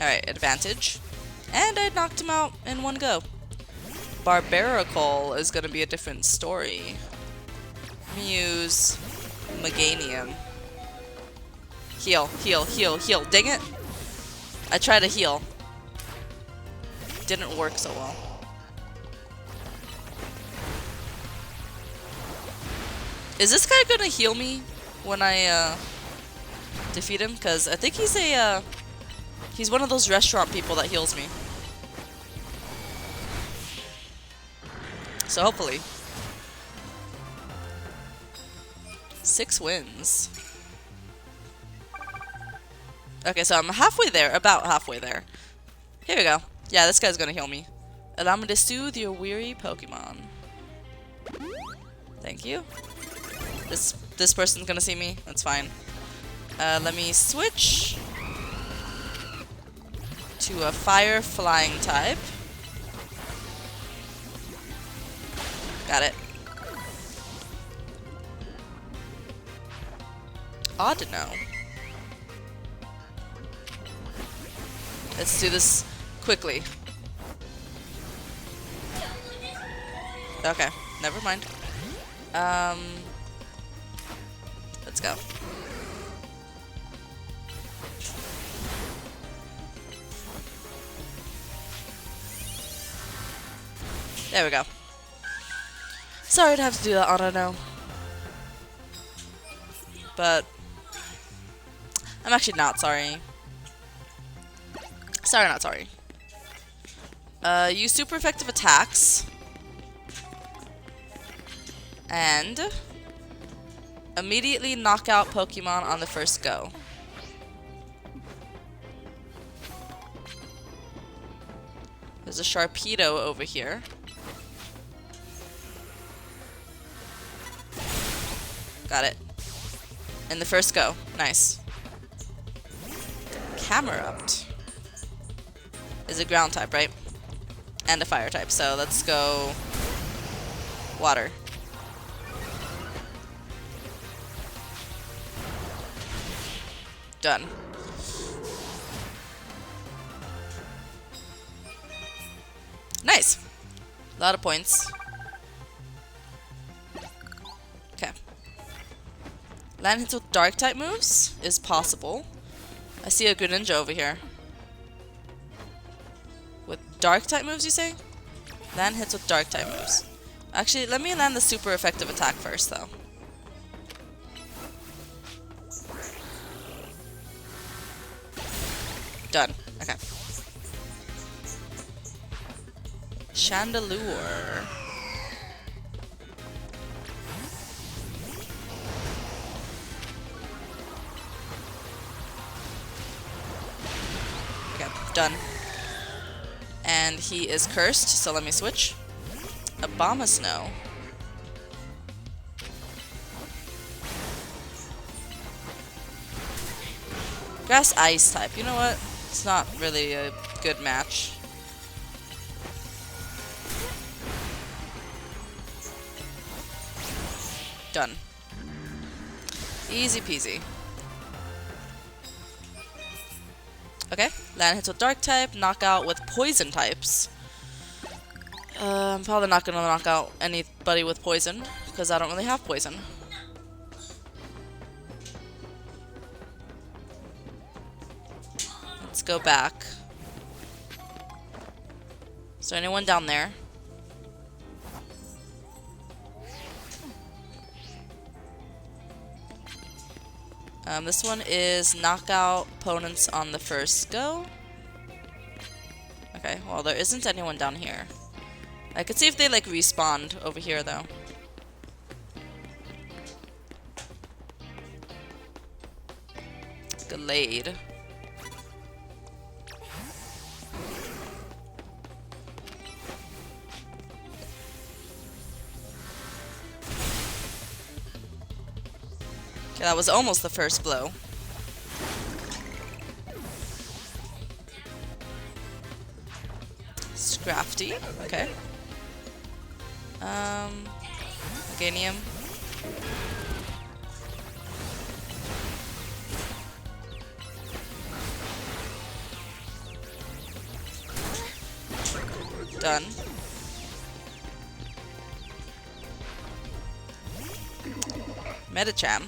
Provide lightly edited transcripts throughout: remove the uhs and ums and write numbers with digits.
Alright, advantage. And I knocked him out in one go. Barbarical is gonna be a different story. Let me use Meganium. Heal, heal, heal, heal. Dang it! I tried to heal. Didn't work so well. Is this guy gonna heal me when I defeat him? Because I think he's one of those restaurant people that heals me. So hopefully. 6 wins. Okay, so I'm halfway there, about halfway there. Here we go. Yeah, this guy's gonna heal me. Allow me to soothe your weary Pokemon. Thank you. This person's gonna see me. That's fine. Let me switch to a fire flying type. Got it. Odd to know. Let's do this quickly. Okay, never mind. Let's go. There we go. Sorry to have to do that, I don't know. But I'm actually not sorry. Sorry, not sorry. Use super effective attacks. And immediately knock out Pokemon on the first go. There's a Sharpedo over here. Got it. In the first go. Nice. Camerupt is a ground type, right? And a fire type. So let's go water. Done. Nice. A lot of points. Okay. Land hits with dark type moves is possible. I see a Greninja over here. With dark type moves, you say? Land hits with dark type moves. Actually, let me land the super effective attack first, though. Done. Okay. Chandelure. Okay, done. And he is cursed, so let me switch. Abomasnow. Grass Ice type. You know what? It's not really a good match. Done. Easy peasy. Okay, land hits with dark type, knockout with poison types. I'm probably not gonna knock out anybody with poison, because I don't really have poison. Let's go back. Is there anyone down there? This one is knockout opponents on the first go. Okay, well there isn't anyone down here. I could see if they like respawned over here though. Glade. Okay, that was almost the first blow. Scrafty, okay. Meganium. Done. Medicham.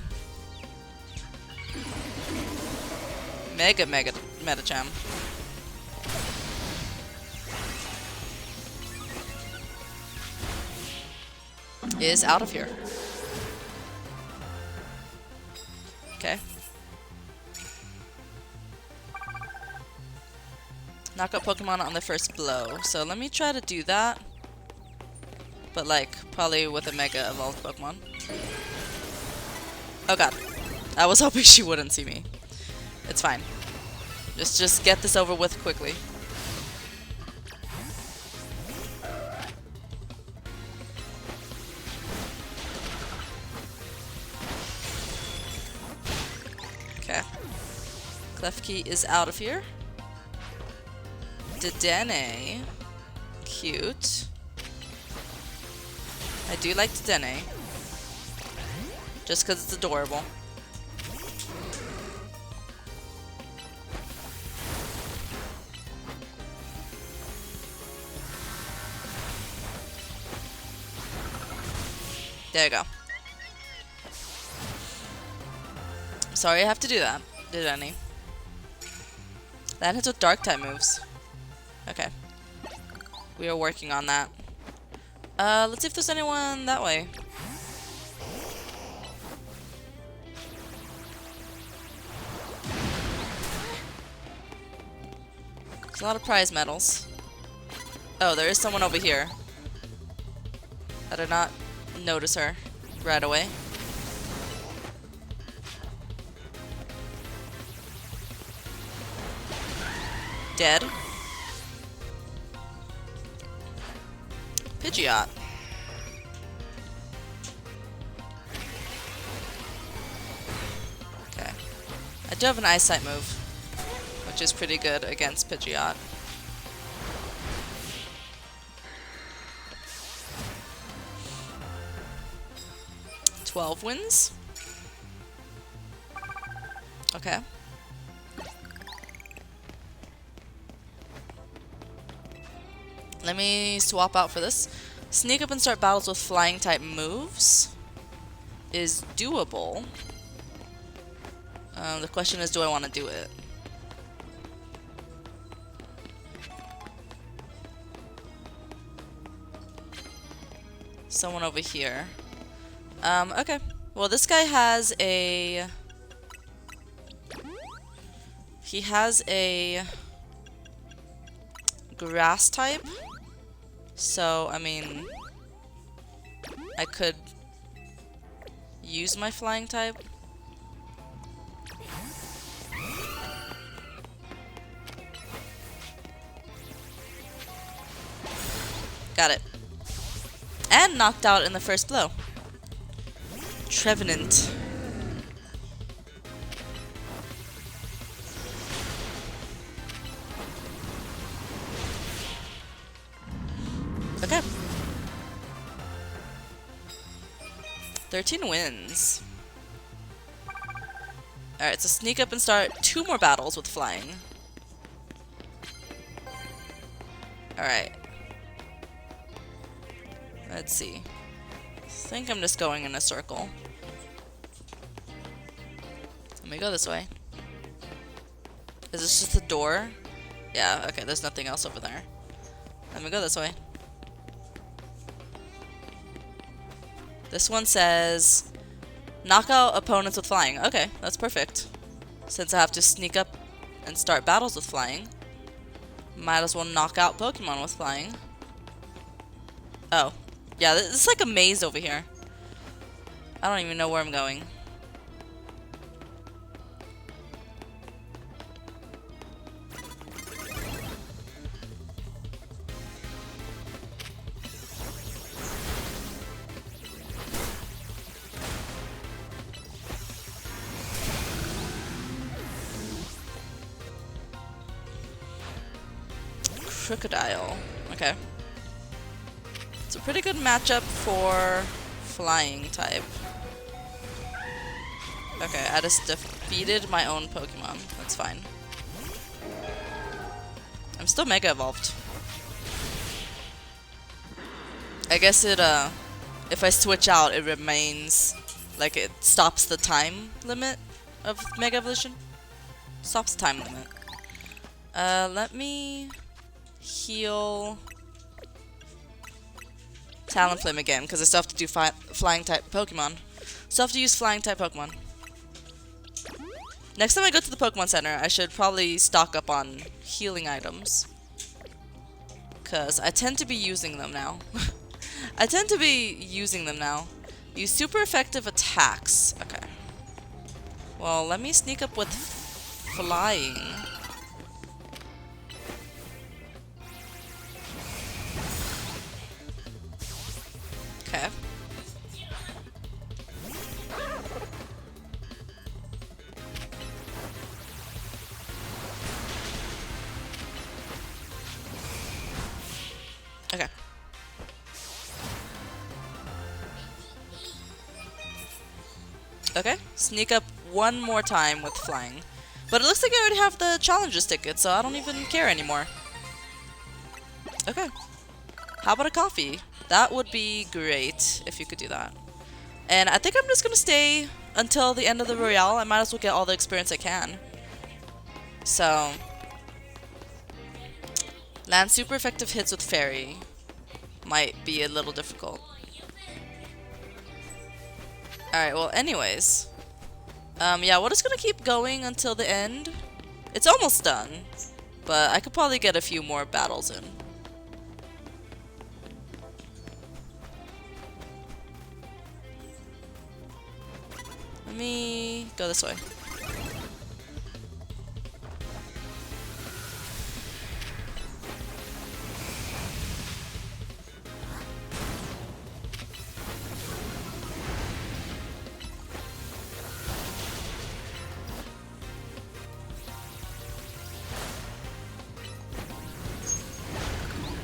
Mega Medicham. Is out of here. Okay. Knock out Pokemon on the first blow. So let me try to do that. But like, probably with a Mega Evolved Pokemon. Oh god. I was hoping she wouldn't see me. It's fine. Just get this over with quickly. Okay. Klefki is out of here. Dedenne. Cute. I do like Dedenne. Just because it's adorable. There you go. Sorry I have to do that. Did any? That hits with dark type moves. Okay. We are working on that. Let's see if there's anyone that way. There's a lot of prize medals. Oh, there is someone over here. I did not notice her right away. Dead. Pidgeot. Okay. I do have an eyesight move, which is pretty good against Pidgeot. $12 wins. Okay. Let me swap out for this. Sneak up and start battles with flying type moves is doable. The question is, do I want to do it? Someone over here. Okay. Well, this guy has a... He has a... grass type. So, I mean... I could... use my flying type. Got it. And knocked out in the first blow. Trevenant. Okay. 13 wins. Alright, so sneak up and start 2 more battles with flying. Alright. Let's see. I think I'm just going in a circle. Let me go this way. Is this just the door? Yeah, okay, there's nothing else over there. Let me go this way. This one says, knock out opponents with flying. Okay, that's perfect. Since I have to sneak up and start battles with flying, might as well knock out Pokemon with flying. Oh. Yeah, this is like a maze over here. I don't even know where I'm going. Totodile. Okay. It's a pretty good matchup for flying type. Okay, I just defeated my own Pokemon. That's fine. I'm still Mega Evolved. I guess it, if I switch out, it remains, like, it stops the time limit of Mega Evolution. Stops the time limit. Let me heal Talonflame again, because I still have to do flying type Pokemon. Still have to use flying type Pokemon. Next time I go to the Pokemon Center, I should probably stock up on healing items. Because I tend to be using them now. Use super effective attacks. Okay. Well, let me sneak up with flying. Okay. Okay. Okay, sneak up one more time with flying. But it looks like I already have the challenges ticket, so I don't even care anymore. Okay. How about a coffee? That would be great if you could do that. And I think I'm just gonna stay until the end of the Royale. I might as well get all the experience I can. So, land super effective hits with Fairy. Might be a little difficult. Alright, well anyways. Yeah, we're just gonna keep going until the end. It's almost done. But I could probably get a few more battles in. Let me go this way.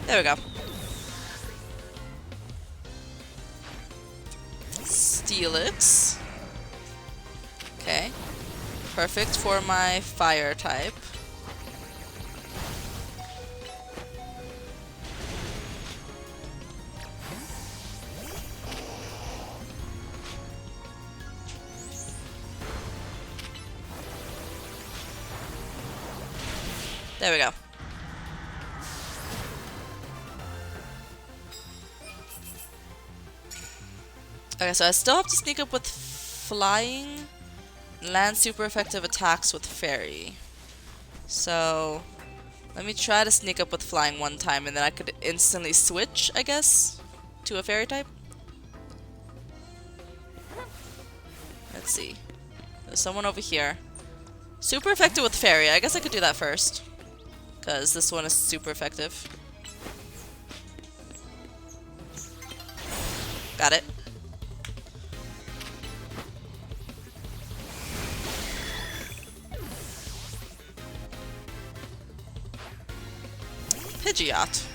There we go. Steelix. Okay. Perfect for my fire type. There we go. Okay, so I still have to sneak up with flying, land super effective attacks with fairy. So let me try to sneak up with flying one time, and then I could instantly switch, I guess, to a fairy type. Let's see. There's someone over here. Super effective with fairy. I guess I could do that first, because this one is super effective. Got it. Pidgeot.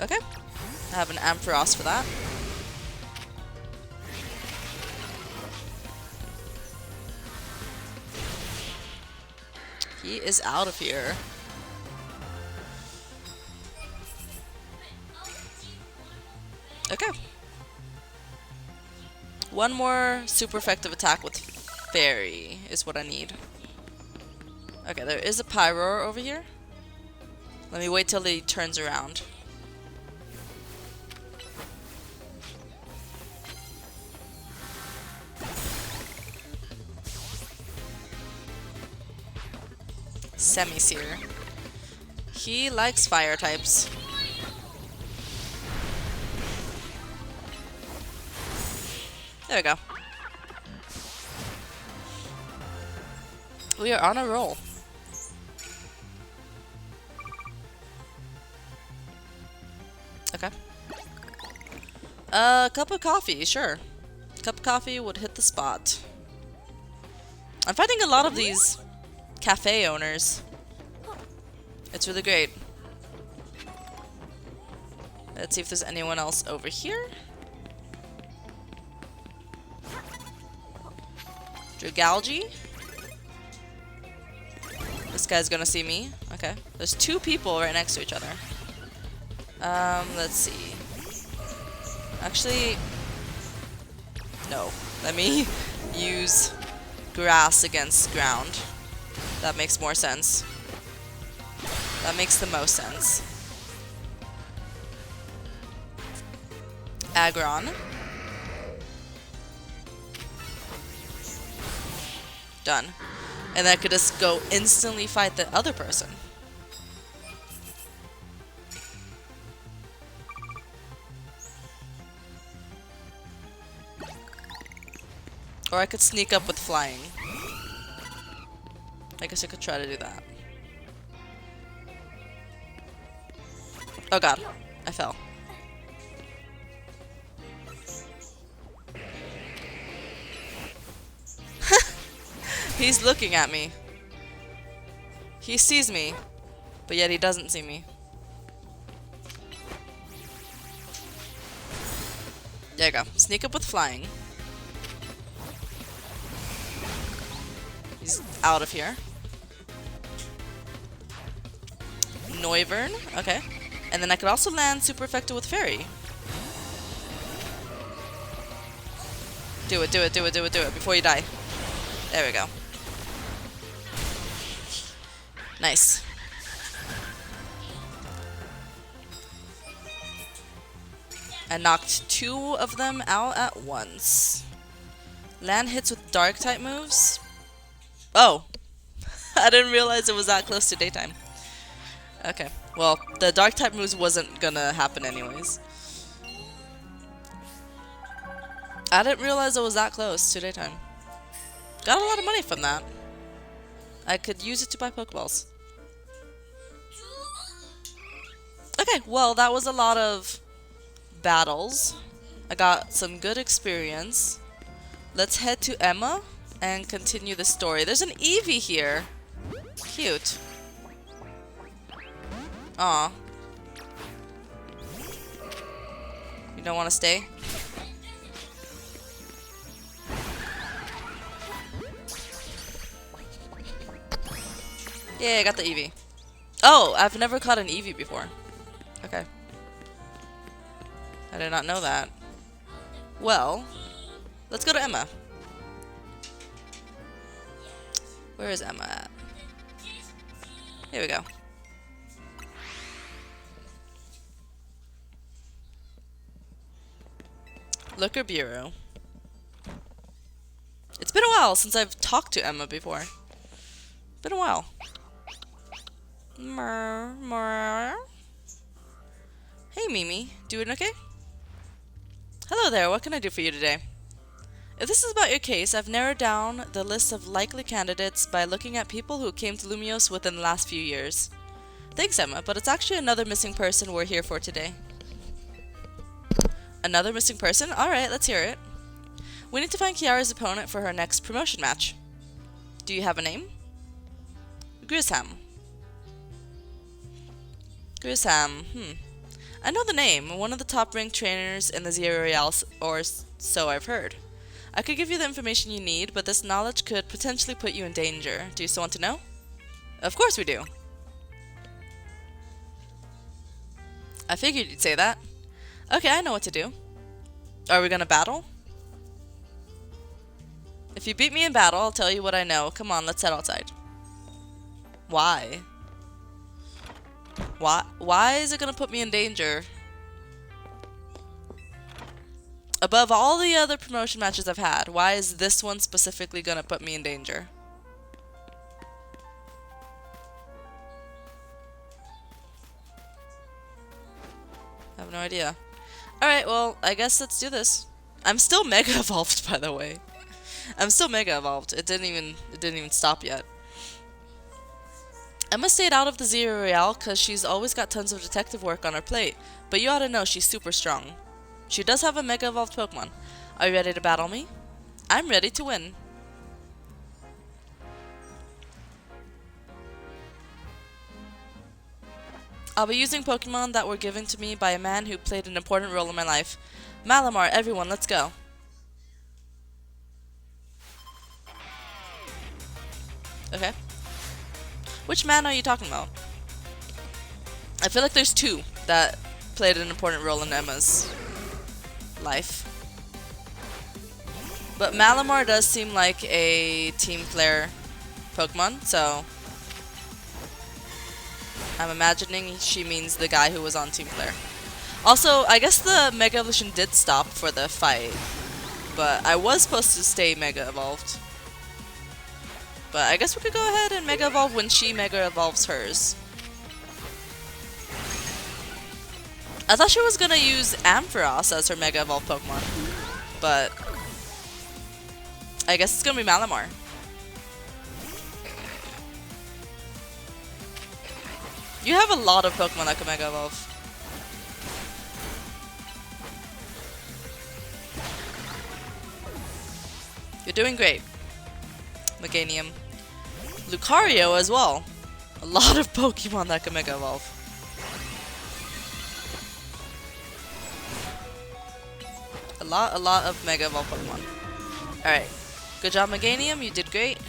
Okay. I have an Ampharos for that. He is out of here. Okay. One more super effective attack with fairy is what I need. Okay, there is a Pyroar over here. Let me wait till he turns around. Semi-Seer. He likes fire types. There we go. We are on a roll. Okay. Cup of coffee, sure. Cup of coffee would hit the spot. I'm finding a lot of these cafe owners. It's really great. Let's see if there's anyone else over here. Dragalge. This guy's gonna see me. Okay. There's two people right next to each other. Let's see. Actually, no. Let me use grass against ground. That makes more sense. That makes the most sense. Aggron. Done. And I could just go instantly fight the other person. Or I could sneak up with flying. I guess I could try to do that. Oh god, I fell. He's looking at me. He sees me, but yet he doesn't see me. There you go. Sneak up with flying. He's out of here. Noivern, okay. And then I could also land super effective with Fairy. Do it, do it, do it, do it, do it before you die. There we go. Nice. I knocked 2 of them out at once. Land hits with dark type moves. Oh, I didn't realize it was that close to daytime. Okay, well, the dark type moves wasn't gonna happen anyways. I didn't realize it was that close to daytime. Got a lot of money from that. I could use it to buy Pokeballs. Okay, well, that was a lot of battles. I got some good experience. Let's head to Emma and continue the story. There's an Eevee here. Cute. Aw. You don't want to stay? Yeah, I got the Eevee. Oh, I've never caught an Eevee before. Okay. I did not know that. Well, let's go to Emma. Where is Emma at? Here we go. Looker Bureau. It's been a while since I've talked to Emma before. Been a while. Hey Mimi, doing okay? Hello there, what can I do for you today? If this is about your case, I've narrowed down the list of likely candidates by looking at people who came to Lumiose within the last few years. Thanks, Emma, but it's actually another missing person we're here for today. Another missing person? Alright, let's hear it. We need to find Kiara's opponent for her next promotion match. Do you have a name? Grisam. Grisam, I know the name, one of the top-ranked trainers in the Zero Real, or so I've heard. I could give you the information you need, but this knowledge could potentially put you in danger. Do you still want to know? Of course we do. I figured you'd say that. Okay, I know what to do. Are we gonna battle? If you beat me in battle, I'll tell you what I know. Come on, let's head outside. Why? Why is it gonna put me in danger? Above all the other promotion matches I've had, why is this one specifically gonna put me in danger? I have no idea. Alright, well, I guess let's do this. I'm still Mega Evolved, by the way. I'm still Mega Evolved. It didn't even stop yet. Emma stayed out of the Zero Real because she's always got tons of detective work on her plate, but you ought to know she's super strong. She does have a Mega Evolved Pokemon. Are you ready to battle me? I'm ready to win. I'll be using Pokemon that were given to me by a man who played an important role in my life. Malamar, everyone, let's go. Okay. Which man are you talking about? I feel like there's two that played an important role in Emma's life. But Malamar does seem like a Team Flare Pokemon, so I'm imagining she means the guy who was on Team Flare. Also, I guess the Mega Evolution did stop for the fight, but I was supposed to stay Mega Evolved. But I guess we could go ahead and Mega Evolve when she Mega Evolves hers. I thought she was gonna use Ampharos as her Mega Evolved Pokemon, but I guess it's gonna be Malamar. You have a lot of Pokemon that can Mega Evolve. You're doing great. Meganium. Lucario as well. A lot of Pokemon that can Mega Evolve. A lot of Mega Evolve Pokemon. Alright. Good job, Meganium. You did great.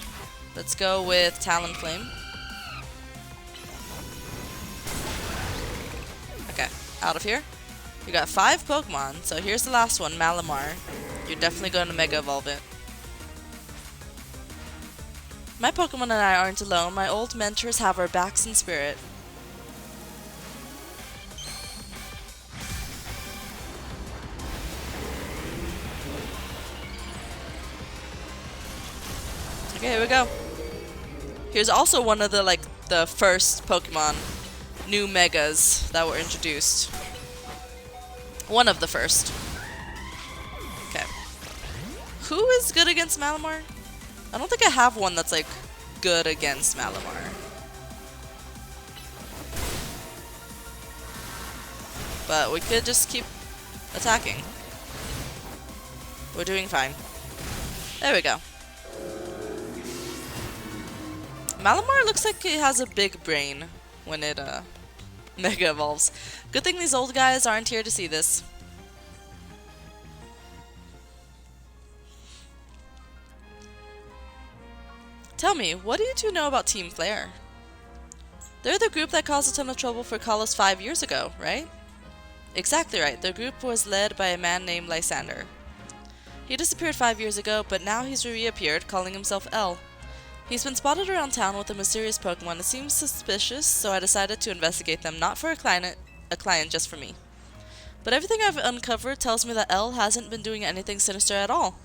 Let's go with Talonflame. Okay. Out of here. You got 5 Pokemon. So here's the last one, Malamar. You're definitely going to Mega Evolve it. My Pokemon and I aren't alone. My old mentors have our backs in spirit. Okay, here we go. Here's also one of the first Pokemon new Megas that were introduced. One of the first. Okay. Who is good against Malamar? I don't think I have one that's like good against Malamar. But we could just keep attacking. We're doing fine. There we go. Malamar looks like it has a big brain when it Mega Evolves. Good thing these old guys aren't here to see this. Tell me, what do you two know about Team Flare? They're the group that caused a ton of trouble for Kalos 5 years ago, right? Exactly right. Their group was led by a man named Lysandre. He disappeared 5 years ago, but now he's reappeared, calling himself L. He's been spotted around town with a mysterious Pokemon. It seems suspicious, so I decided to investigate them, not for a client, just for me. But everything I've uncovered tells me that L hasn't been doing anything sinister at all.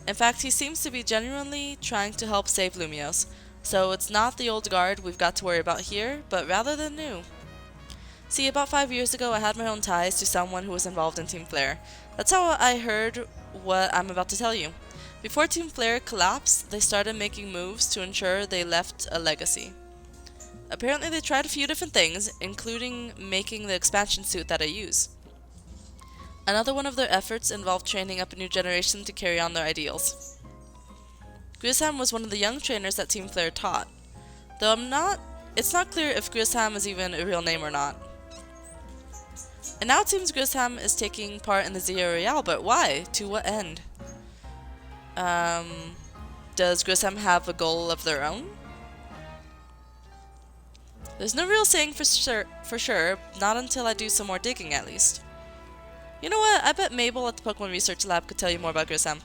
In fact, he seems to be genuinely trying to help save Lumiose, so it's not the old guard we've got to worry about here, but rather the new. See, about 5 years ago, I had my own ties to someone who was involved in Team Flare. That's how I heard what I'm about to tell you. Before Team Flare collapsed, they started making moves to ensure they left a legacy. Apparently they tried a few different things, including making the expansion suit that I use. Another one of their efforts involved training up a new generation to carry on their ideals. Grisam was one of the young trainers that Team Flare taught, though it's not clear if Grisam is even a real name or not. And now it seems Grisam is taking part in the Zia Royale, but why? To what end? Does Grisam have a goal of their own? There's no real saying for sure, not until I do some more digging at least. You know what? I bet Mabel at the Pokemon Research Lab could tell you more about Grisam.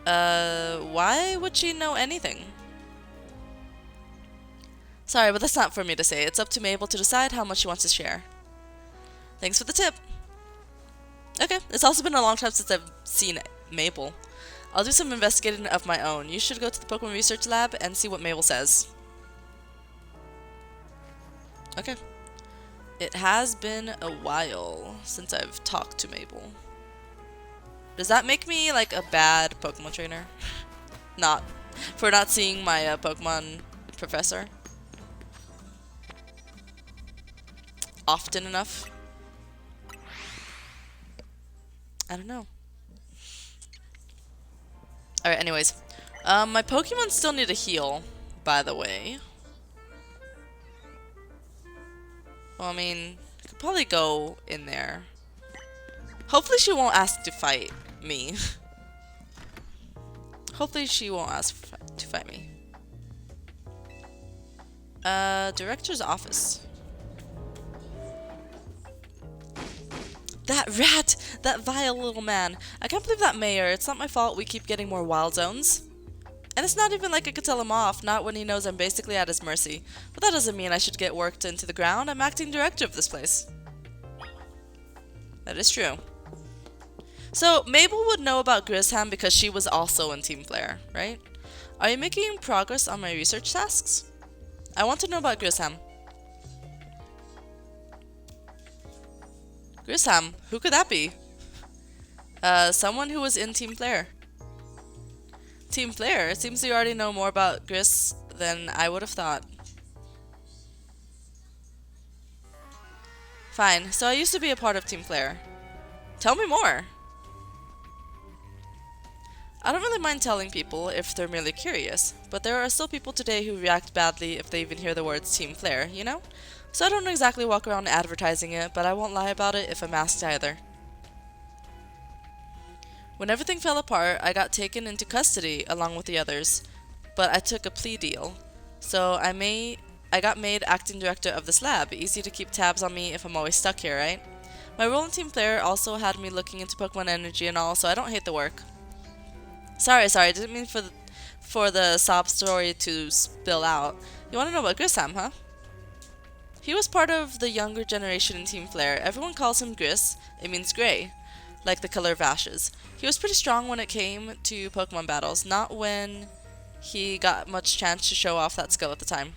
Why would she know anything? Sorry, but that's not for me to say. It's up to Mabel to decide how much she wants to share. Thanks for the tip. Okay, it's also been a long time since I've seen Mabel. I'll do some investigating of my own. You should go to the Pokemon Research Lab and see what Mabel says. Okay. It has been a while since I've talked to Mabel. Does that make me like a bad Pokemon trainer? For not seeing my Pokemon professor often enough? I don't know. Alright, anyways. My Pokemon still need a heal, by the way. Well, I mean, I could probably go in there. Hopefully she won't ask to fight me. Hopefully she won't ask to fight me. Director's office. That rat! That vile little man. I can't believe that mayor. It's not my fault we keep getting more wild zones. And it's not even like I could tell him off, not when he knows I'm basically at his mercy. But that doesn't mean I should get worked into the ground. I'm acting director of this place. That is true. So, Mabel would know about Grisham because she was also in Team Flare, right? Are you making progress on my research tasks? I want to know about Grisham. Grisham? Who could that be? Someone who was in Team Flare. Team Flare? It seems you already know more about Gris than I would have thought. Fine, so I used to be a part of Team Flare. Tell me more! I don't really mind telling people if they're merely curious, but there are still people today who react badly if they even hear the words Team Flare, you know? So I don't exactly walk around advertising it, but I won't lie about it if I'm asked either. When everything fell apart, I got taken into custody along with the others, but I took a plea deal. So I got made acting director of this lab. Easy to keep tabs on me if I'm always stuck here, right? My role in Team Flare also had me looking into Pokemon energy and all, so I don't hate the work. Sorry, I didn't mean for the sob story to spill out. You want to know about Grisham, huh? He was part of the younger generation in Team Flare. Everyone calls him Gris. It means gray, like the color of ashes. He was pretty strong when it came to Pokemon battles, not when he got much chance to show off that skill at the time.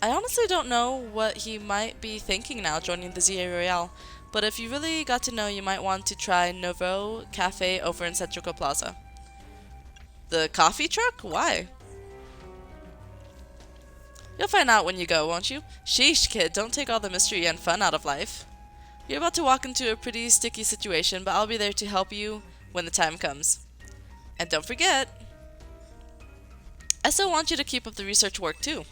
I honestly don't know what he might be thinking now joining the ZA Royale, but if you really got to know, you might want to try Nouveau Cafe over in Centrico Plaza. The coffee truck? Why? You'll find out when you go, won't you? Sheesh, kid, don't take all the mystery and fun out of life. You're about to walk into a pretty sticky situation, but I'll be there to help you when the time comes. And don't forget, I still want you to keep up the research work too.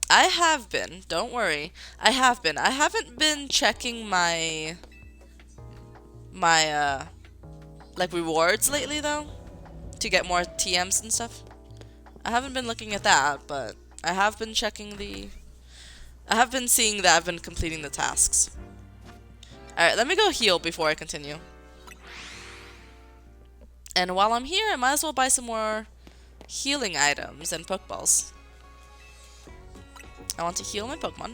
I have been, don't worry. I have been. I haven't been checking my like rewards lately though, to get more TMs and stuff. I haven't been looking at that, but I have been checking I have been seeing that I've been completing the tasks. Alright, let me go heal before I continue. And while I'm here, I might as well buy some more healing items and Pokeballs. I want to heal my Pokemon.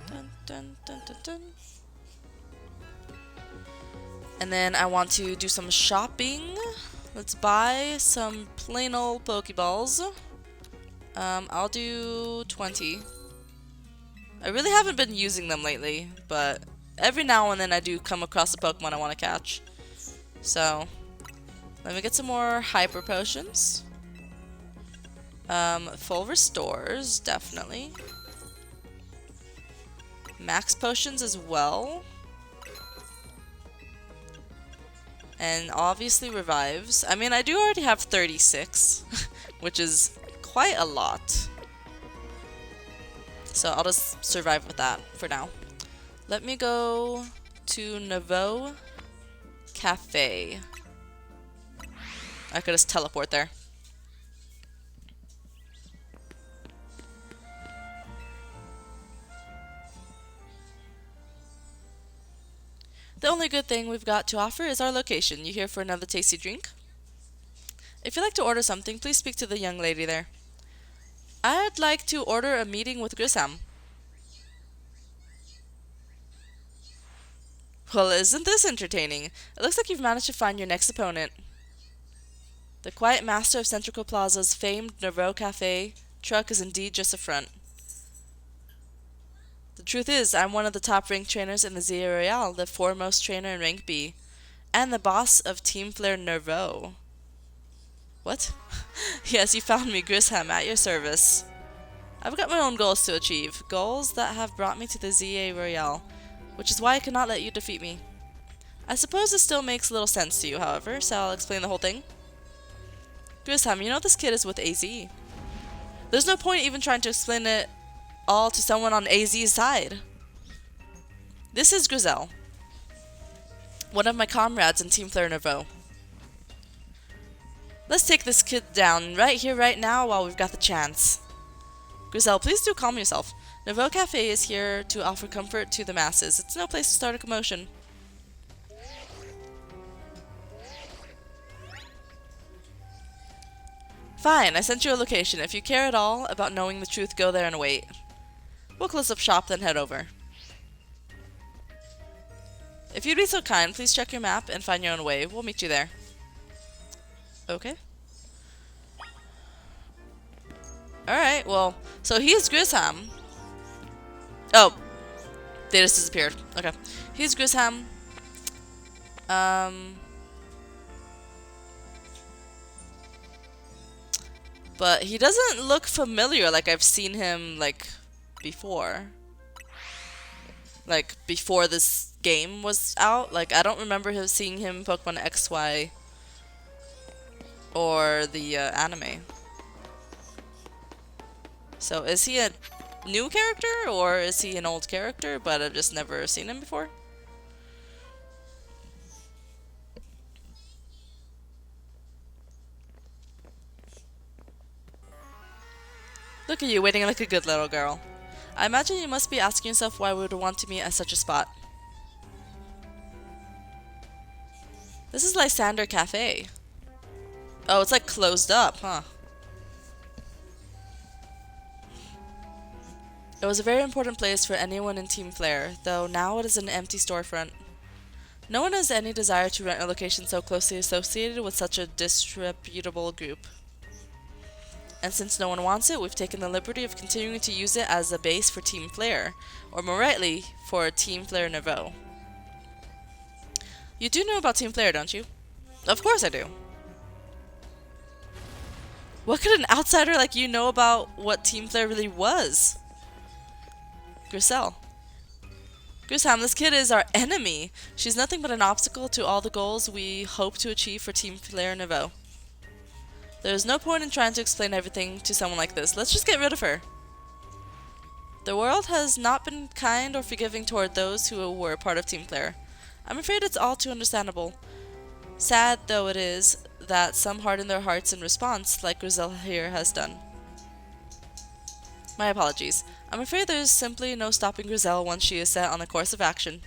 Dun, dun, dun, dun, dun. And then I want to do some shopping. Let's buy some plain old Pokeballs. I'll do 20. I really haven't been using them lately, but every now and then I do come across a Pokemon I want to catch. So, let me get some more Hyper Potions. Full Restores, definitely. Max Potions as well. And obviously Revives. I mean, I do already have 36, which is quite a lot. So I'll just survive with that for now. Let me go to Nouveau Cafe. I could just teleport there. The only good thing we've got to offer is our location. You here for another tasty drink? If you'd like to order something, please speak to the young lady there. I'd like to order a meeting with Grisham. Well, isn't this entertaining? It looks like you've managed to find your next opponent. The quiet master of Centrico Plaza's famed Nouveau Cafe truck is indeed just a front. The truth is, I'm one of the top-ranked trainers in the ZA Royale, the foremost trainer in rank B, and the boss of Team Flare Nouveau. What? Yes, you found me, Grisham, at your service. I've got my own goals to achieve, goals that have brought me to the ZA Royale, which is why I cannot let you defeat me. I suppose this still makes little sense to you, however, so I'll explain the whole thing. Grisham, you know this kid is with AZ. There's no point even trying to explain it all to someone on AZ's side. This is Grizel, one of my comrades in Team Flare Nouveau. Let's take this kid down right here, right now, while we've got the chance. Grizel, please do calm yourself. Nouveau Cafe is here to offer comfort to the masses. It's no place to start a commotion. Fine, I sent you a location. If you care at all about knowing the truth, go there and wait. We'll close up shop, then head over. If you'd be so kind, please check your map and find your own way. We'll meet you there. Okay. Alright, well, so he's Grisam. Oh, they just disappeared. Okay. He's Grisam. But he doesn't look familiar like I've seen him, like, before. Like, before this game was out. Like, I don't remember seeing him in Pokemon XY or the anime. So, is he a new character or is he an old character but I've just never seen him before? Look at you, waiting like a good little girl. I imagine you must be asking yourself why we would want to meet at such a spot. This is Lysandre Cafe. Oh, it's like closed up, huh? It was a very important place for anyone in Team Flare, though now it is an empty storefront. No one has any desire to rent a location so closely associated with such a disreputable group. And since no one wants it, we've taken the liberty of continuing to use it as a base for Team Flare, or more rightly, for Team Flare Nouveau. You do know about Team Flare, don't you? Of course I do. What could an outsider like you know about what Team Flare really was? Grisel. Grisam, this kid is our enemy. She's nothing but an obstacle to all the goals we hope to achieve for Team Flare Nouveau. There is no point in trying to explain everything to someone like this. Let's just get rid of her. The world has not been kind or forgiving toward those who were part of Team Flare. I'm afraid it's all too understandable. Sad though it is that some harden their hearts in response, like Grisel here has done. My apologies. I'm afraid there's simply no stopping Grisel once she is set on a course of action.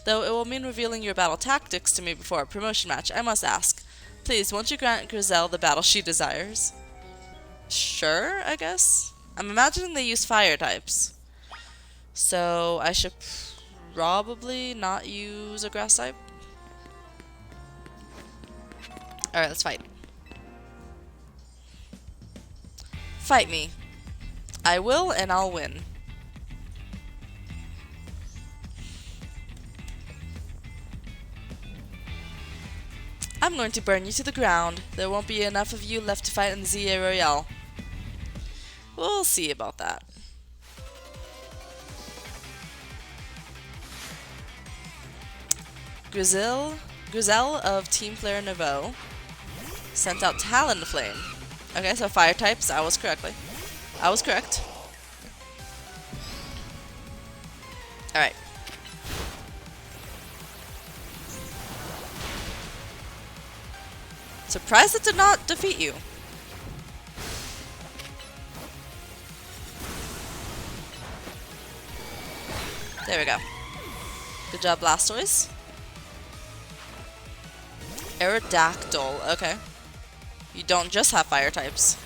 Though it will mean revealing your battle tactics to me before a promotion match, I must ask. Please, won't you grant Grisel the battle she desires? Sure, I guess. I'm imagining they use fire types. So I should probably not use a grass type. Alright, let's fight. Fight me. I will and I'll win. I'm going to burn you to the ground. There won't be enough of you left to fight in the ZA Royale. We'll see about that. Grisel of Team Flare Nouveau sent out Talonflame. Okay, so fire types. I was correct. Alright. Surprised it did not defeat you. There we go. Good job, Blastoise. Aerodactyl, okay. You don't just have fire types.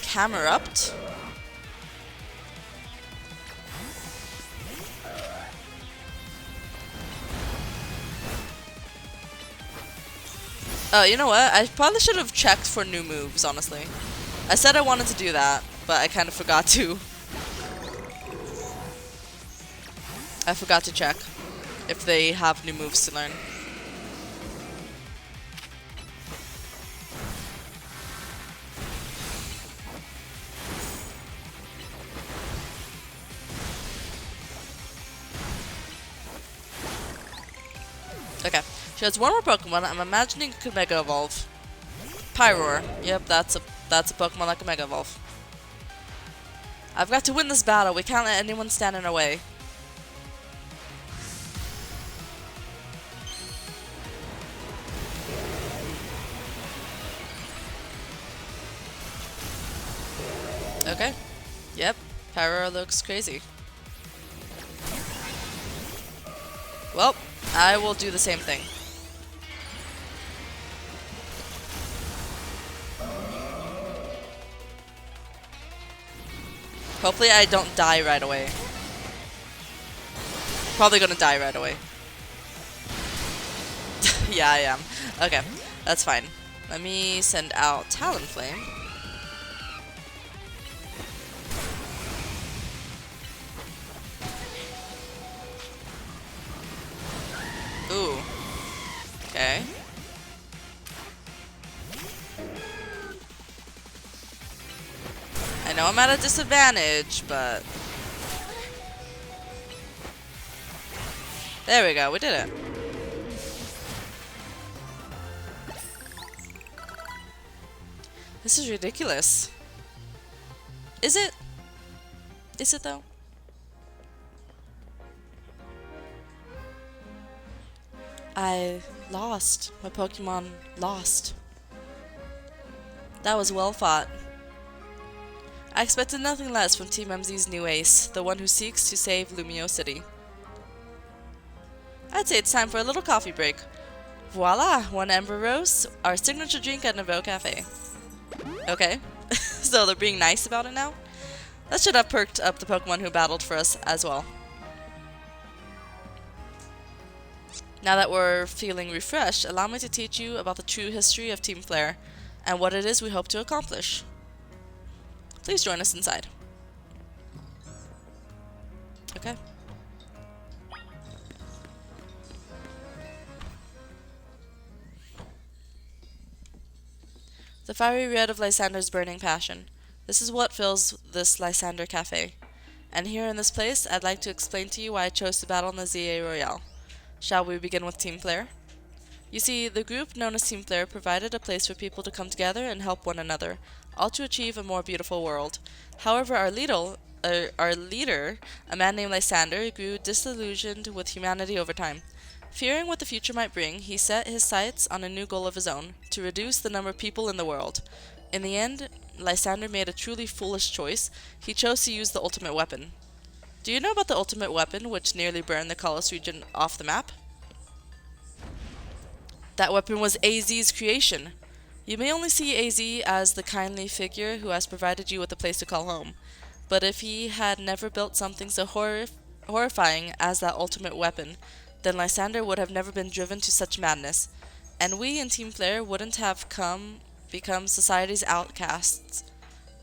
Camerupt. Oh, you know what? I probably should have checked for new moves, honestly. I said I wanted to do that, but I kind of forgot to. I forgot to check if they have new moves to learn. Okay, she has one more Pokemon. I'm imagining it could Mega Evolve. Pyroar. Yep, that's a Pokemon that can Mega Evolve. I've got to win this battle. We can't let anyone stand in our way. Okay. Yep. Pyro looks crazy. Well, I will do the same thing. Hopefully I don't die right away. Probably gonna die right away. Yeah, I am. Okay, that's fine. Let me send out Talonflame. Ooh. Okay. I know I'm at a disadvantage, but... There we go, we did it. This is ridiculous. Is it? Is it though? I lost. My Pokemon lost. That was well fought. I expected nothing less from Team MZ's new ace, the one who seeks to save Lumiose City. I'd say it's time for a little coffee break. Voila! One Ember Rose, our signature drink at Nouveau Cafe. Okay, so they're being nice about it now? That should have perked up the Pokemon who battled for us as well. Now that we're feeling refreshed, allow me to teach you about the true history of Team Flare and what it is we hope to accomplish. Please join us inside. Okay. The fiery red of Lysandre's burning passion. This is what fills this Lysandre Cafe. And here in this place, I'd like to explain to you why I chose to battle in the ZA Royale. Shall we begin with Team Flare? You see, the group known as Team Flare provided a place for people to come together and help one another, all to achieve a more beautiful world. However, our leader, a man named Lysandre, grew disillusioned with humanity over time. Fearing what the future might bring, he set his sights on a new goal of his own, to reduce the number of people in the world. In the end, Lysandre made a truly foolish choice. He chose to use the ultimate weapon. Do you know about the ultimate weapon, which nearly burned the Kalos region off the map? That weapon was AZ's creation. You may only see AZ as the kindly figure who has provided you with a place to call home. But if he had never built something so horrifying as that ultimate weapon, then Lysandre would have never been driven to such madness, and we in Team Flare wouldn't have become society's outcasts.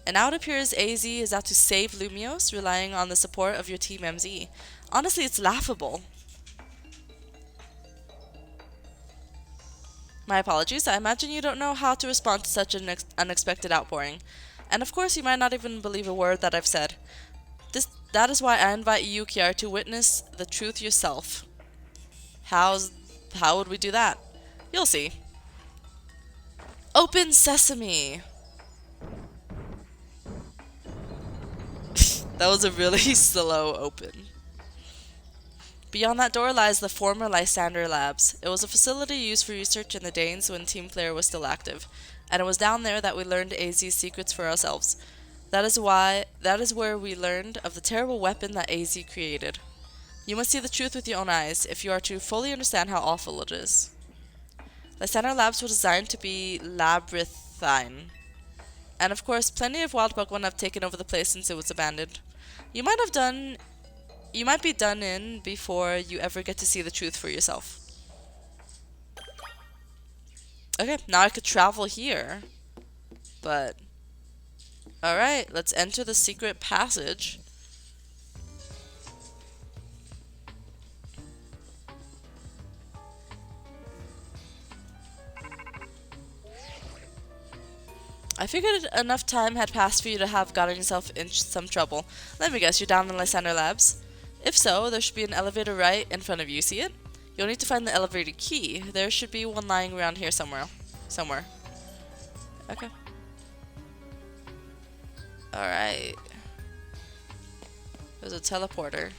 And now it appears AZ is out to save Lumiose, relying on the support of your Team MZ. Honestly, it's laughable. My apologies, I imagine you don't know how to respond to such an unexpected outpouring. And of course you might not even believe a word that I've said. That is why I invite you, Kiara, to witness the truth yourself. How would we do that? You'll see. Open sesame! That was a really slow open. Beyond that door lies the former Lysandre Labs. It was a facility used for research in the days when Team Flare was still active, and it was down there that we learned AZ's secrets for ourselves. That is where we learned of the terrible weapon that AZ created. You must see the truth with your own eyes if you are to fully understand how awful it is. Lysandre Labs were designed to be labyrinthine. And of course, plenty of wild Pokemon have taken over the place since it was abandoned. You might be done in before you ever get to see the truth for yourself. Okay, now I could travel here. But alright, let's enter the secret passage. I figured enough time had passed for you to have gotten yourself in some trouble. Let me guess, you're down in Lysandre Labs? If so, there should be an elevator right in front of you. See it? You'll need to find the elevator key. There should be one lying around here somewhere. Okay. Alright. There's a teleporter.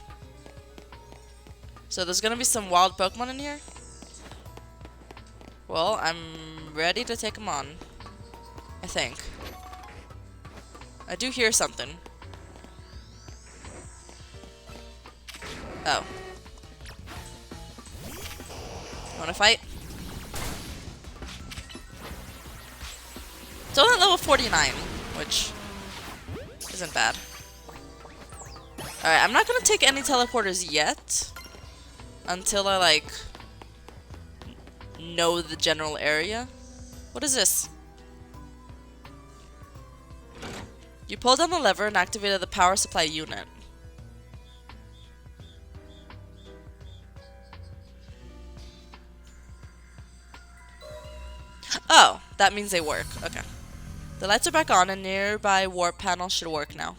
So there's gonna be some wild Pokemon in here? Well, I'm ready to take them on. I think. I do hear something. Oh. Wanna fight? It's only at level 49, which isn't bad. Alright, I'm not gonna take any teleporters yet. Until I, like, know the general area. What is this? You pulled down the lever and activated the power supply unit. Oh, that means they work. Okay. The lights are back on and nearby warp panel should work now.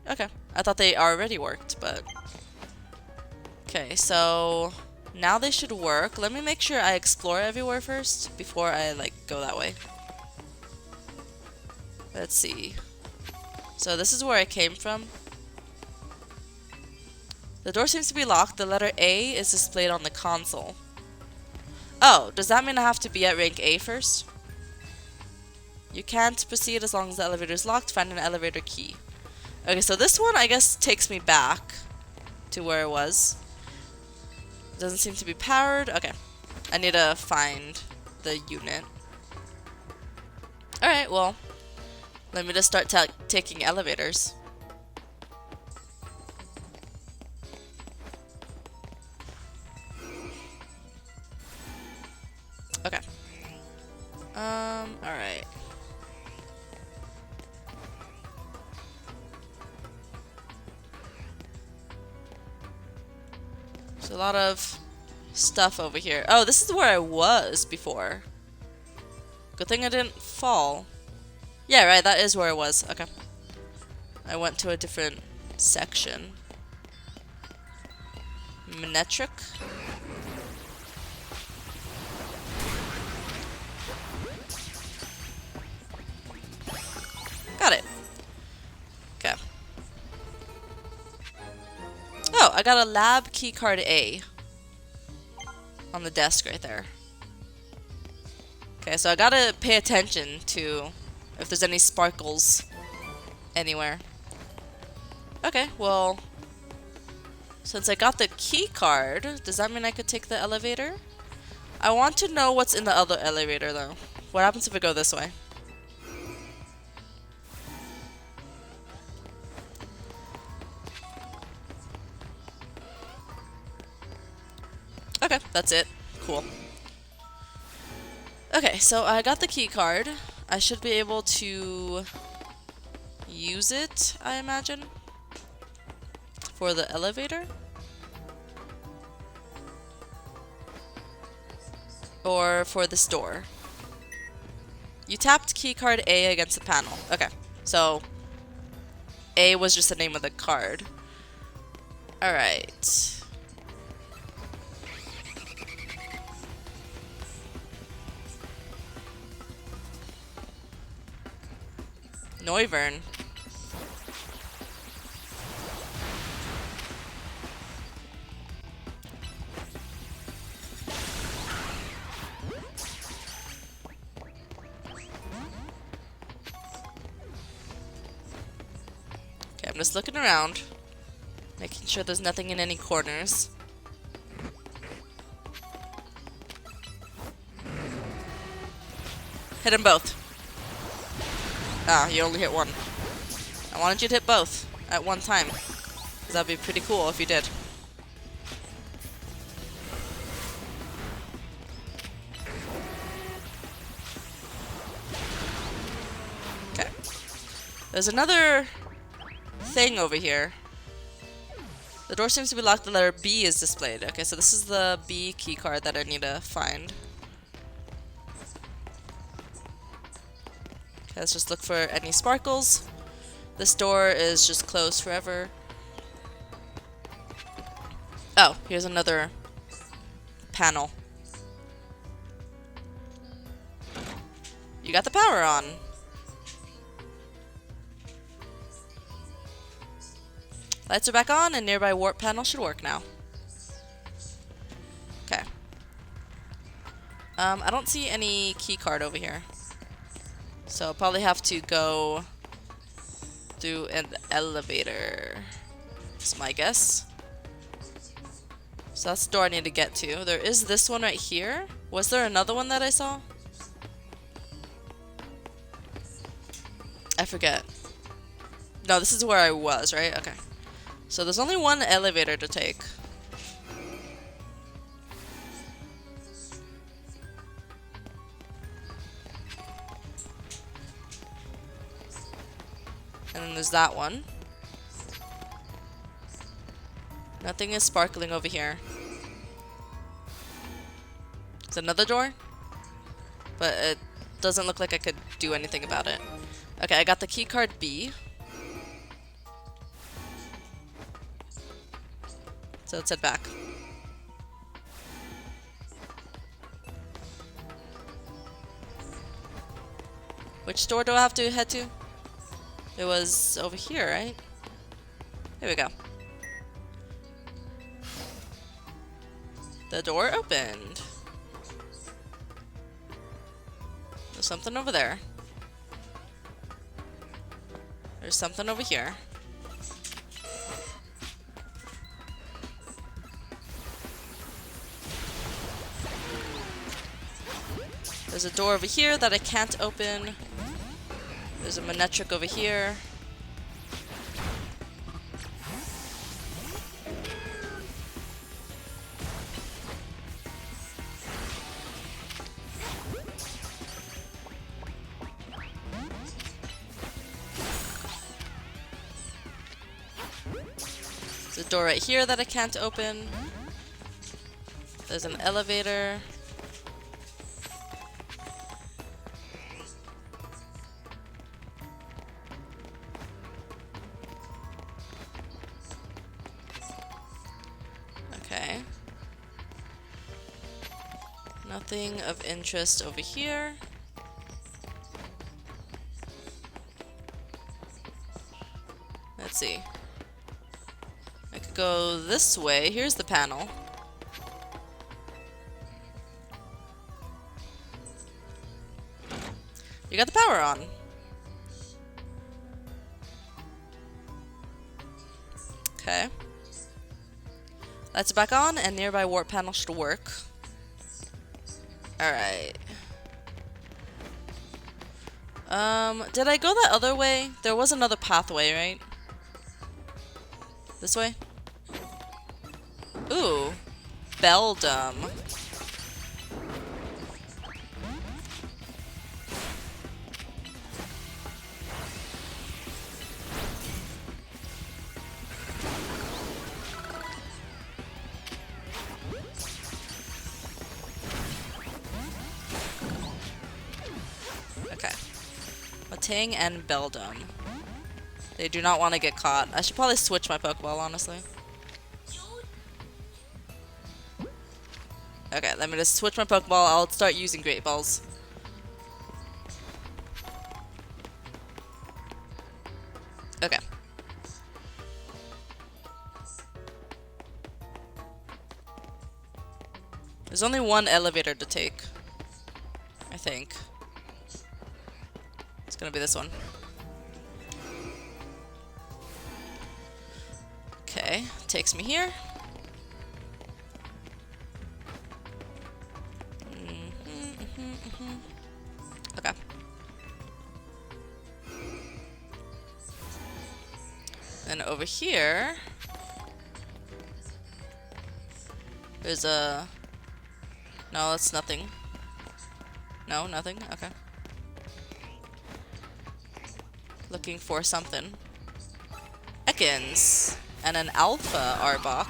Okay. I thought they already worked, but... Okay, so... Now they should work. Let me make sure I explore everywhere first before I, like, go that way. Let's see. So this is where I came from. The door seems to be locked. The letter A is displayed on the console. Oh, does that mean I have to be at rank A first? You can't proceed as long as the elevator is locked. Find an elevator key. Okay, so this one, I guess, takes me back to where it was. Doesn't seem to be powered. Okay. I need to find the unit. Alright, well, let me just start taking elevators. Okay. Alright. There's a lot of stuff over here. Oh, this is where I was before. Good thing I didn't fall. Yeah, right, that is where I was. Okay. I went to a different section. Menetric. Got it. Okay. Oh, I got a lab keycard A on the desk right there. Okay, so I gotta pay attention to if there's any sparkles anywhere. Okay, well, since I got the key card, does that mean I could take the elevator? I want to know what's in the other elevator though. What happens if I go this way? Okay, that's it. Cool. Okay, so I got the key card. I should be able to use it, I imagine, for the elevator. Or for this door. You tapped keycard A against the panel. Okay, so A was just the name of the card. Alright. Noivern. Okay, I'm just looking around, making sure there's nothing in any corners. Hit them both. Ah, you only hit one. I wanted you to hit both at one time, because that'd be pretty cool if you did. Okay. There's another thing over here. The door seems to be locked. The letter B is displayed. Okay, so this is the B key card that I need to find. Okay, let's just look for any sparkles. This door is just closed forever. Oh, here's another panel. You got the power on. Lights are back on and nearby warp panel should work now. Okay. I don't see any key card over here. So I'll probably have to go through an elevator. That's my guess. So that's the door I need to get to. There is this one right here. Was there another one that I saw? I forget. No, this is where I was, right? Okay. So there's only one elevator to take. And then there's that one. Nothing is sparkling over here. It's another door, but it doesn't look like I could do anything about it. Okay, I got the key card B. So let's head back. Which door do I have to head to? It was over here, right? Here we go. The door opened. There's something over there. There's something over here. There's a door over here that I can't open. There's a Manectric over here. There's a door right here that I can't open. There's an elevator. Okay. Nothing of interest over here. Let's see. I could go this way. Here's the panel. You got the power on. Okay. Lights are back on and nearby warp panel should work. Alright. Did I go that other way? There was another pathway, right? This way? Ooh. Beldum. Okay. Matang and Beldum. They do not want to get caught. I should probably switch my Pokeball, honestly. Okay, let me just switch my Pokeball. I'll start using Great Balls. Okay. There's only one elevator to take, I think. It's gonna be this one. Okay, takes me here. Okay. Then over here, there's a... No, that's nothing. No, nothing? Okay. Looking for something. Ekans and an Alpha Arbok.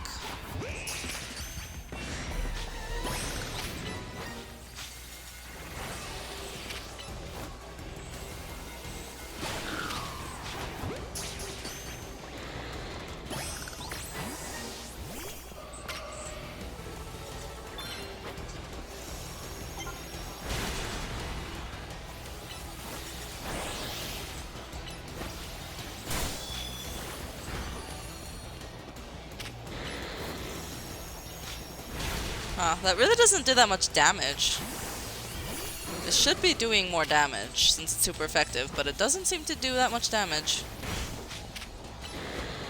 Huh, that really doesn't do that much damage. It should be doing more damage since it's super effective, but it doesn't seem to do that much damage.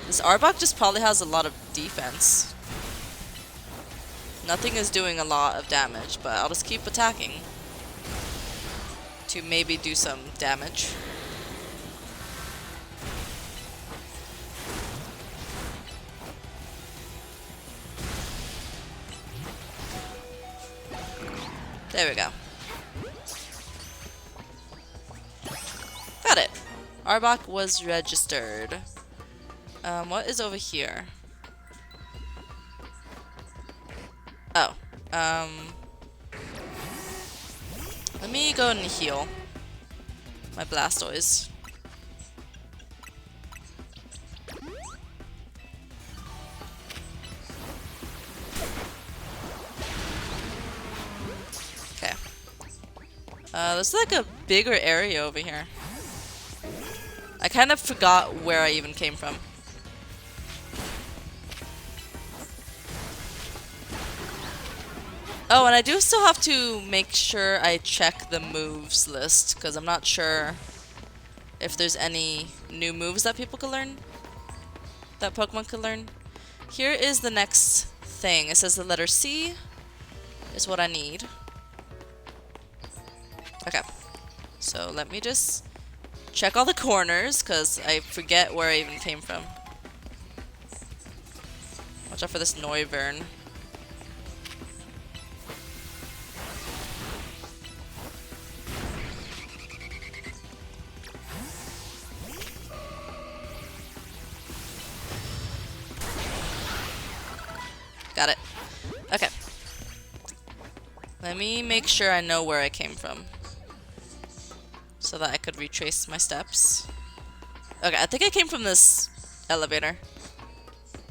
This Arbok just probably has a lot of defense. Nothing is doing a lot of damage, but I'll just keep attacking to maybe do some damage. There we go. Got it. Arbok was registered. What is over here? Oh. Let me go and heal my Blastoise. Okay. There's like a bigger area over here. I kind of forgot where I even came from. Oh, and I do still have to make sure I check the moves list, because I'm not sure if there's any new moves that people could learn, that Pokemon could learn. Here is the next thing. It says the letter C is what I need. Okay, so let me just check all the corners, because I forget where I even came from. Watch out for this Noivern. Got it. Okay. Let me make sure I know where I came from, so that I could retrace my steps. Okay, I think I came from this elevator.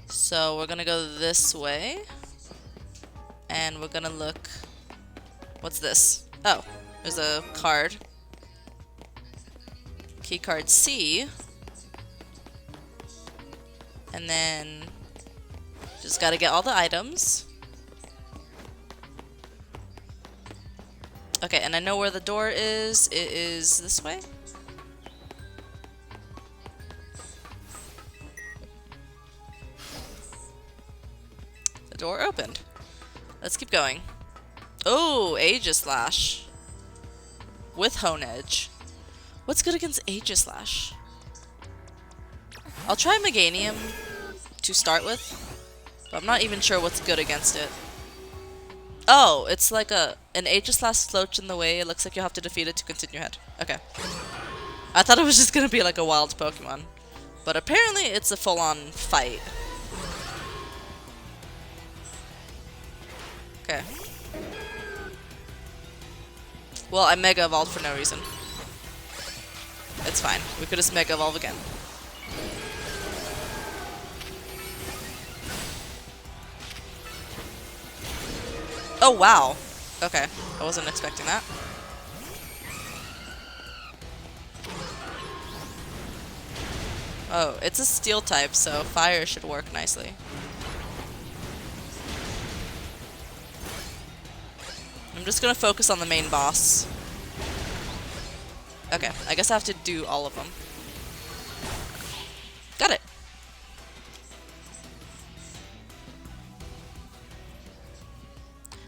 So we're gonna go this way. And we're gonna look... What's this? Oh, there's a card. Key card C. And then... just gotta get all the items. Okay, and I know where the door is. It is this way. The door opened. Let's keep going. Oh, Aegislash. With Hone Edge. What's good against Aegislash? I'll try Meganium to start with, but I'm not even sure what's good against it. Oh, it's like an Aegislash floats in the way. It looks like you'll have to defeat it to continue ahead. Okay. I thought it was just gonna be like a wild Pokemon, but apparently it's a full-on fight. Okay. Well, I Mega Evolved for no reason. It's fine. We could just Mega Evolve again. Oh, wow. Okay. I wasn't expecting that. Oh, it's a steel type, so fire should work nicely. I'm just gonna focus on the main boss. Okay, I guess I have to do all of them. Got it.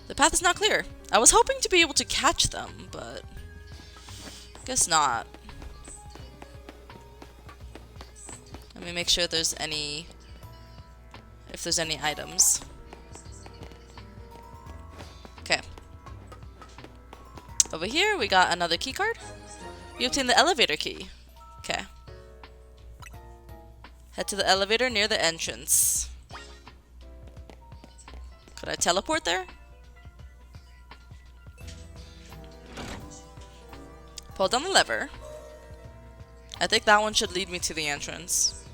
The path is not clear. I was hoping to be able to catch them, but guess not. Let me make sure there's any, if there's any items. Okay. Over here we got another key card. You obtain the elevator key. Okay. Head to the elevator near the entrance. Could I teleport there? Pull down the lever. I think that one should lead me to the entrance.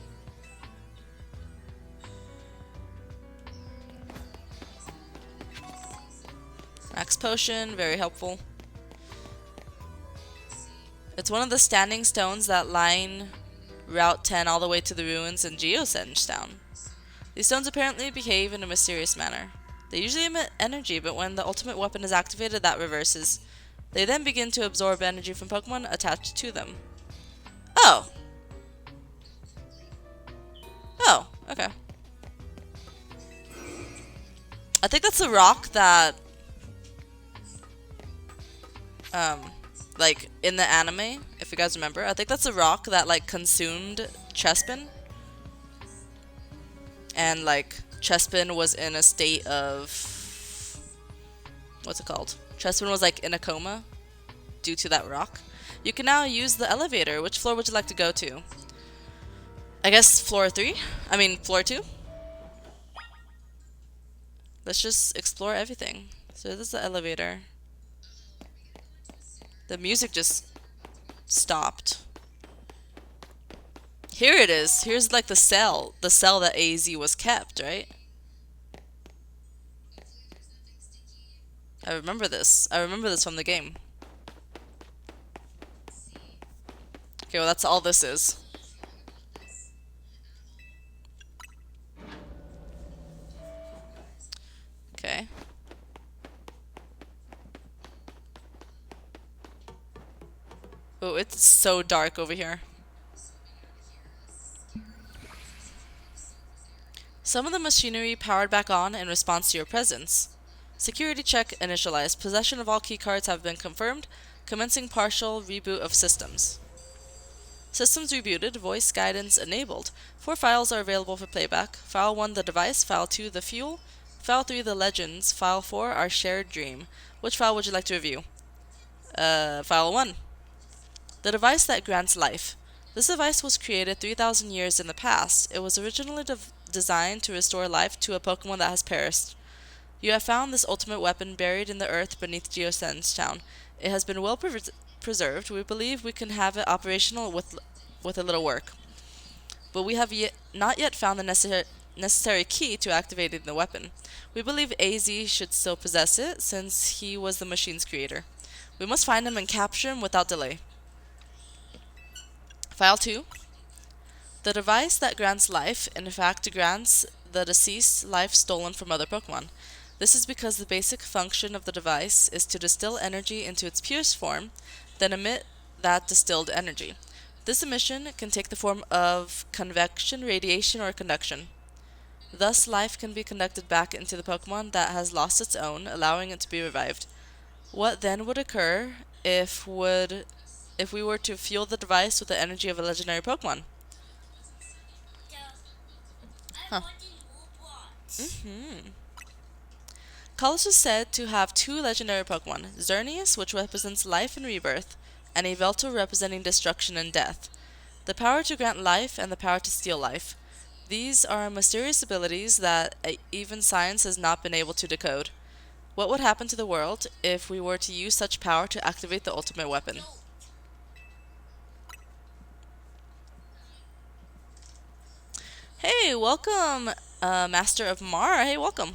Max potion, very helpful. It's one of the standing stones that line Route 10 all the way to the ruins in Geosenge Town. These stones apparently behave in a mysterious manner. They usually emit energy, but when the ultimate weapon is activated, that reverses. They then begin to absorb energy from Pokemon attached to them. Oh! Oh, okay. I think that's a rock that, like, in the anime, if you guys remember, I think that's a rock that, like, consumed Chespin. And, like, Chespin was in a state of... what's it called? Chespin was, like, in a coma due to that rock. You can now use the elevator. Which floor would you like to go to? I guess floor 3? I mean, floor 2? Let's just explore everything. So this is the elevator. The music just stopped. Here it is. Here's like the cell that AZ was kept, right? I remember this. I remember this from the game. Okay, well that's all this is. Okay. Oh, it's so dark over here. Some of the machinery powered back on in response to your presence. Security check initialized. Possession of all keycards have been confirmed. Commencing partial reboot of systems. Systems rebooted. Voice guidance enabled. 4 files are available for playback. File 1, the device. File 2, the fuel. File 3, the legends. File 4, our shared dream. Which file would you like to review? File 1. The device that grants life. This device was created 3,000 years in the past. It was originally designed to restore life to a Pokemon that has perished. You have found this ultimate weapon buried in the earth beneath Geosense Town. It has been well preserved. We believe we can have it operational with a little work. But we have not yet found the necessary key to activating the weapon. We believe AZ should still possess it, since he was the machine's creator. We must find him and capture him without delay. File 2. The device that grants life, in fact, grants the deceased life stolen from other Pokemon. This is because the basic function of the device is to distill energy into its purest form, then emit that distilled energy. This emission can take the form of convection, radiation, or conduction. Thus, life can be conducted back into the Pokemon that has lost its own, allowing it to be revived. What then would occur if we were to fuel the device with the energy of a legendary Pokemon? Huh. Kalos is said to have 2 legendary Pokemon, Xerneas, which represents life and rebirth, and Yveltal representing destruction and death. The power to grant life and the power to steal life. These are mysterious abilities that even science has not been able to decode. What would happen to the world if we were to use such power to activate the ultimate weapon? Hey, welcome, Master of Mar. Hey, welcome.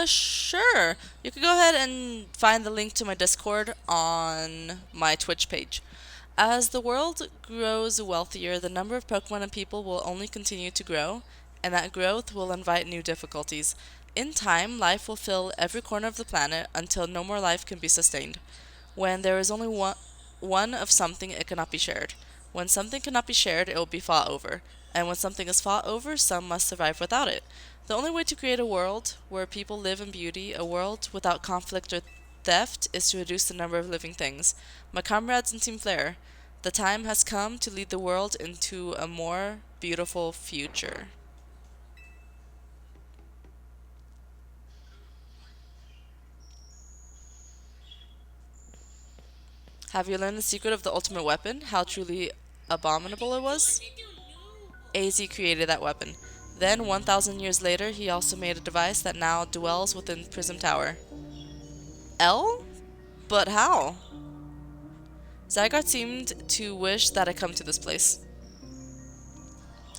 Sure. You could go ahead and find the link to my Discord on my Twitch page. As the world grows wealthier, the number of Pokemon and people will only continue to grow, and that growth will invite new difficulties. In time, life will fill every corner of the planet until no more life can be sustained. When there is only one of something, it cannot be shared. When something cannot be shared, it will be fought over. And when something is fought over, some must survive without it. The only way to create a world where people live in beauty, a world without conflict or theft, is to reduce the number of living things. My comrades in Team Flare, the time has come to lead the world into a more beautiful future. Have you learned the secret of the ultimate weapon? How truly abominable it was? AZ created that weapon. Then, 1,000 years later, he also made a device that now dwells within Prism Tower. L? But how? Zygarde seemed to wish that I come to this place.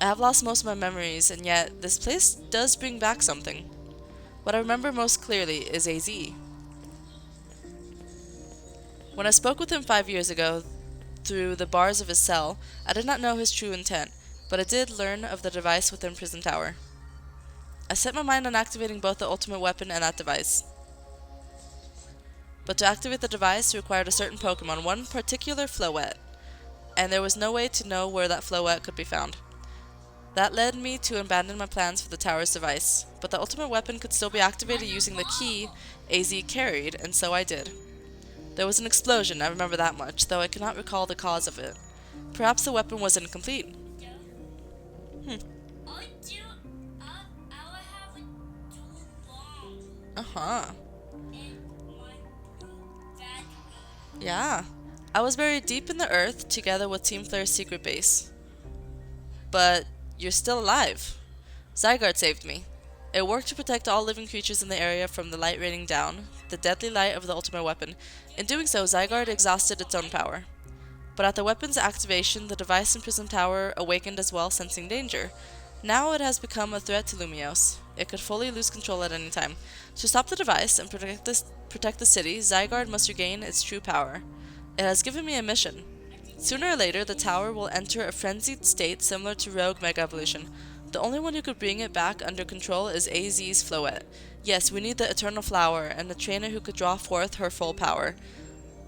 I have lost most of my memories, and yet this place does bring back something. What I remember most clearly is AZ. When I spoke with him 5 years ago, through the bars of his cell, I did not know his true intent. but I did learn of the device within Prism Tower. I set my mind on activating both the ultimate weapon and that device. But to activate the device required a certain Pokemon, one particular Floette, and there was no way to know where that Floette could be found. That led me to abandon my plans for the tower's device, but the ultimate weapon could still be activated using the key AZ carried, and so I did. There was an explosion, I remember that much, though I cannot recall the cause of it. Perhaps the weapon was incomplete. Uh-huh. Yeah. I was buried deep in the earth together with Team Flare's secret base. But you're still alive. Zygarde saved me. It worked to protect all living creatures in the area from the light raining down, the deadly light of the ultimate weapon. In doing so, Zygarde exhausted its own power. But at the weapon's activation, the device in Prism Tower awakened as well, sensing danger. Now it has become a threat to Lumiose. It could fully lose control at any time. To stop the device and protect the city, Zygarde must regain its true power. It has given me a mission. Sooner or later, the tower will enter a frenzied state similar to Rogue Mega Evolution. The only one who could bring it back under control is AZ's Floette. Yes, we need the Eternal Flower and the trainer who could draw forth her full power.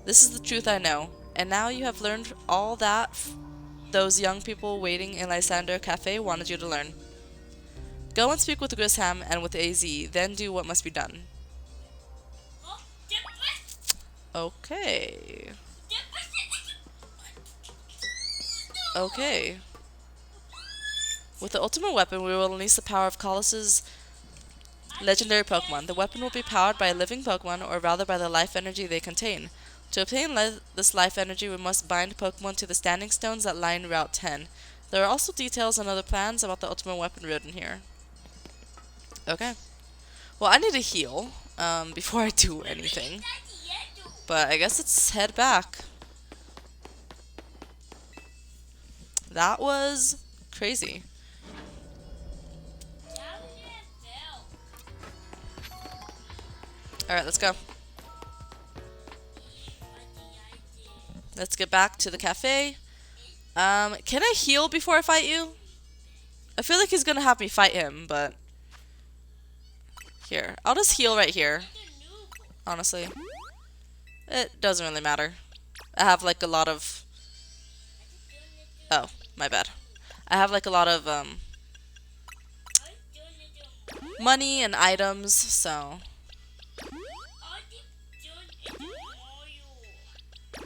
This is the truth I know, and now you have learned all that those young people waiting in Lysandre Cafe wanted you to learn. Go and speak with Grisham and with AZ, then do what must be done. Okay. Okay. With the ultimate weapon, we will unleash the power of Colossus' legendary Pokemon. The weapon will be powered by a living Pokemon, or rather by the life energy they contain. To obtain this life energy, we must bind Pokemon to the standing stones that line Route 10. There are also details and other plans about the ultimate weapon written here. Okay. Well, I need to heal before I do anything. But I guess let's head back. That was crazy. Alright, let's go. Let's get back to the cafe. Can I heal before I fight you? I feel like he's gonna have me fight him, but... Here. I'll just heal right here. Honestly. It doesn't really matter. I have like a lot of... Oh, my bad. I have like a lot of money and items, so...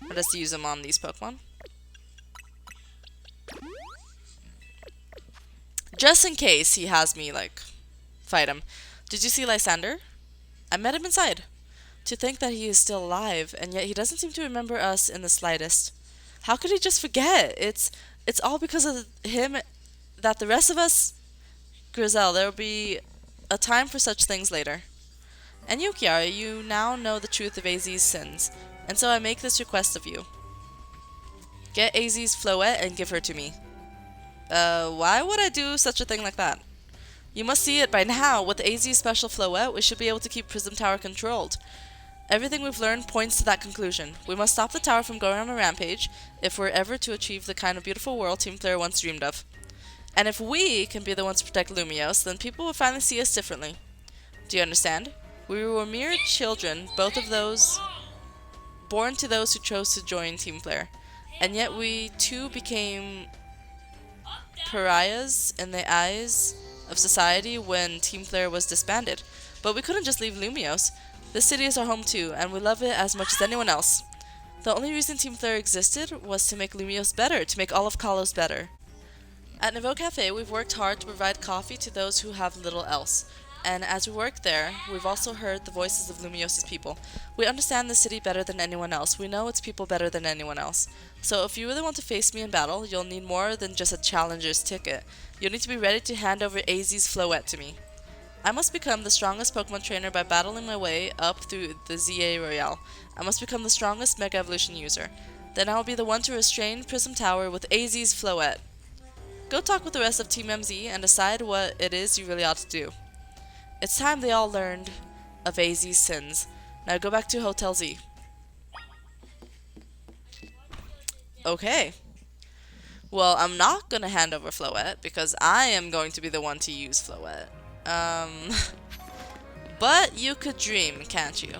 I'll just use them on these Pokemon. Just in case he has me, like, fight him. Did you see Lysandre? I met him inside. To think that he is still alive, and yet he doesn't seem to remember us in the slightest. How could he just forget? It's all because of him that the rest of us... Grizel, there will be a time for such things later. And you, Kiara, you now know the truth of AZ's sins, and so I make this request of you. Get AZ's Floette and give her to me. Why would I do such a thing like that? You must see it by now. With AZ's special Floette, we should be able to keep Prism Tower controlled. Everything we've learned points to that conclusion. We must stop the tower from going on a rampage if we're ever to achieve the kind of beautiful world Team Flare once dreamed of. And if we can be the ones to protect Lumiose, then people will finally see us differently. Do you understand? We were mere children, both of those born to those who chose to join Team Flare. And yet we too became pariahs in the eyes of society when Team Flare was disbanded. But we couldn't just leave Lumiose. This city is our home too, and we love it as much as anyone else. The only reason Team Flare existed was to make Lumiose better, to make all of Kalos better. At Nouveau Cafe, we've worked hard to provide coffee to those who have little else. And as we work there, we've also heard the voices of Lumiose's people. We understand the city better than anyone else. We know its people better than anyone else. So if you really want to face me in battle, you'll need more than just a challenger's ticket. You'll need to be ready to hand over AZ's Floette to me. I must become the strongest Pokemon trainer by battling my way up through the ZA Royale. I must become the strongest Mega Evolution user. Then I will be the one to restrain Prism Tower with AZ's Floette. Go talk with the rest of Team MZ and decide what it is you really ought to do. It's time they all learned of AZ's sins. Now go back to Hotel Z. Okay. Well, I'm not gonna hand over Floette because I am going to be the one to use Floette. But you could dream, can't you?